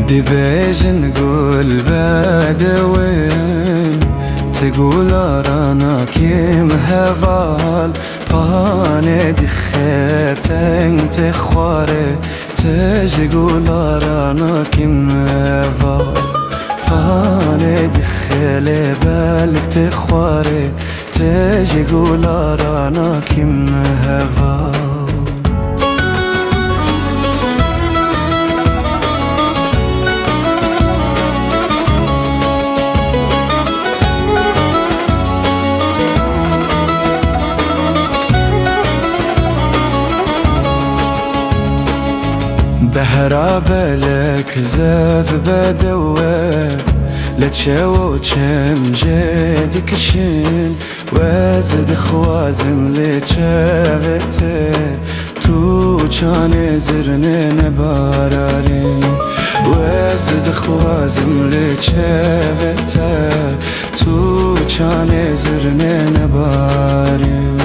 دي بيج نقول بدوين تقول رانا كيم هفال باني دي خيتين تخواري تقول رانا كيم هفال باني دي خيلي بالك تخواري تقول رانا كيم هفال بهرا بالك زاف بدوه لتشاو تشم جيدك شين وازد خوازم لتشاغته تو چانه زرنه نبارارين وازد خوازم لتشاغته تو چانه زرنه نبارين